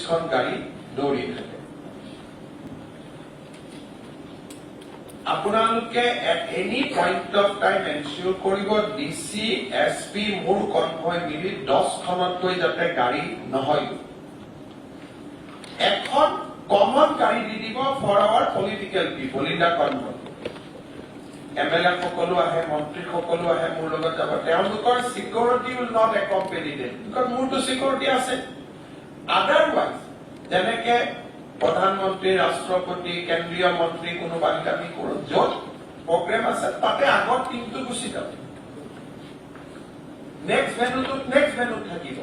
খন গাড়ী দৌৰি থাকে। আপোনালোকে at any point of time ensure কৰিব ডিচি এছপি মোৰ কনভয় মিলি 10খনতকৈ যাতে গাড়ী নহয়। এখন কমন গাড়ী দি দিব for our political people in the convoy. MLA সকলো আহে, মন্ত্ৰী সকলো আহে, মোৰ লগত যাব। তেওঁলোকৰ security will not accompany them, because মোৰতো চিকিউৰিটি আছে। আদাৰৱাইজ যেনেকে প্ৰধানমন্ত্ৰী, ৰাষ্ট্ৰপতি, কেন্দ্ৰীয় মন্ত্ৰী কোনোবাক আমি কৰো, য'ত প্ৰগ্ৰেম আছে তাতে আগত টিমটো গুচি যাব, নেক্সট ভেন্যুত থাকিব।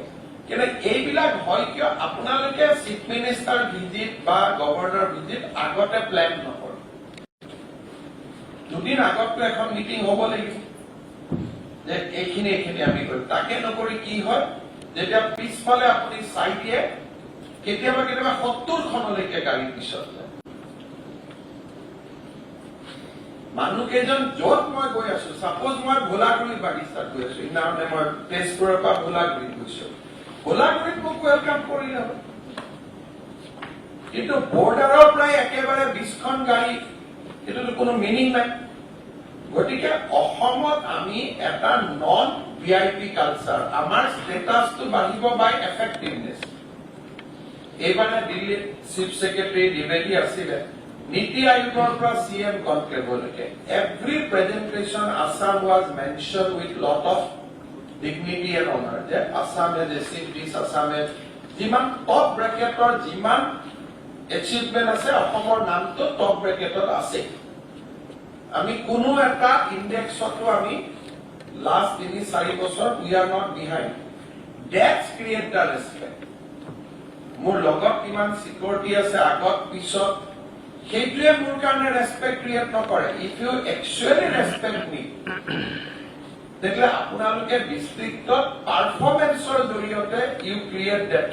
কিন্তু এইবিলাক হয় কিয় আপোনালোকে চিফ মিনিষ্টাৰ ভিজিট বা গভৰ্ণৰ ভিজিট আগতে প্লেন নকৰে। দুদিন আগতটো এখন মিটিং হ'ব লাগিব যে এইখিনি আমি কৰিম। তাকে নকৰি কি হয়, যেতিয়া পিছফালে আপুনি চাই দিয়ে কেতিয়াবা 70খনলৈকে গাড়ী পিছত যায়। মানুহ কেইজন য'ত মই গৈ আছো, চাপোজ মই ভোলাগুৰি বাগিচাত গৈ আছো, ইদিনাখনে মই তেজপুৰৰ পৰা ভোলাগুৰিত গৈছো, ভোলাগুৰিত মোক ৱেলকাম কৰিলে, কিন্তু বৰ্ডাৰৰ পৰাই একেবাৰে 20খন গাড়ী, এইটোতো কোনো মিনিং নাই। গতিকে অসমত আমি এটা নন ভিআইপি কালচাৰ, আমাৰ ষ্টেটাছটো বাঢ়িব বাই এফেক্টিভনেছ। এইবাৰে দিল্লীত চিফ ছেক্ৰেটাৰী দ্বিবেদী আছিলে, নীতি আয়োগৰ পৰা CM কনক্লেভলৈকে every presentation Assam was mention with lot of dignity and honour, যে Assam has achieved this, Assam has যিমান টপ ব্ৰেকেটৰ যিমান এচিভমেণ্ট আছে, অসমৰ নামটো টপ ব্ৰেকেটত আছে। আমি কোনো এটা ইণ্ডেক্সতো আমি লাষ্ট 3-4 বছৰ we are not behind. That's create the respect. মোৰ লগত কিমান চিকিউৰিটি আছে আগত পিছত, সেইটোৱে মোৰ কাৰণে ৰেছপেক্ট ক্ৰিয়েট নকৰে। ইফ ইউ একচুৱেলি ৰেছপেক্ট মি, তেতিয়াহ'লে আপোনালোকে ডিষ্ট্ৰিক্টত পাৰফৰ্মেন্সৰ জৰিয়তে ইউ ক্ৰিয়েট ডেট।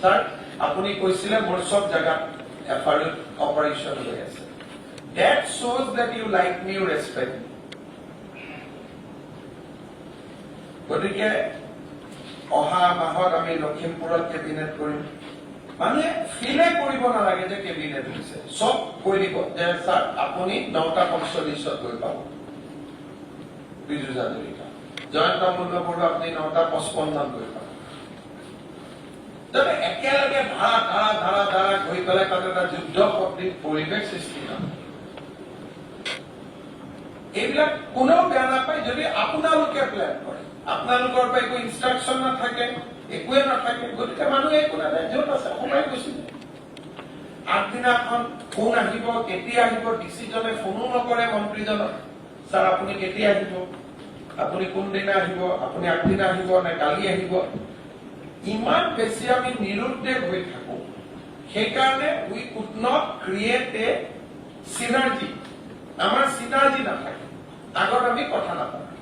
ছাৰ আপুনি কৈছিলে মোৰ চব জেগাত এফআৰইউ অপাৰেশ্যন হৈ আছে। That shows that you like me, you respect me. গতিকে অহা মাহত আমি লখিমপুৰত কেবিনেট কৰিম। মানুহে ফিলে কৰিব নালাগে যে কেবিনেট হৈছে, চব কৈ দিব যে ছাৰ আপুনি 9:45 গৈ পাব। বিজু হাজৰিকা, জয়ন্ত মল্লবৰুৱা আপুনি 9:55 গৈ পাব। একেলগে ধাৰা গৈ পেলাই তাত এটা যুদ্ধ সদৃশ পৰিৱেশ সৃষ্টি নহয়। এইবিলাক কোনেও বেয়া নাপায় যদি আপোনালোকে প্লেন কৰে। আপোনালোকৰ পৰা একো ইনষ্ট্ৰাকশ্যন নাথাকে, একোৱে নাথাকে, গতিকে মানুহে একো নাথাকে, য'ত আছে সোমাই গুচি যায়। আগদিনাখন ফোন আহিব, কেতিয়া আহিব, ডিচিজনে ফোনো নকৰে মন্ত্ৰীজনক, ছাৰ আপুনি কেতিয়া আহিব, আপুনি কোনদিনা আহিব, আপুনি আগদিনা আহিব নে কালি আহিব। ইমান বেছি আমি নিৰুদ্দেশ হৈ থাকো, সেইকাৰণে উই কুড নট ক্ৰিয়েট এ চিনাৰ্জি। আমাৰ চিনাৰ্জি নাথাকে, আগত আমি কথা নাপাতো।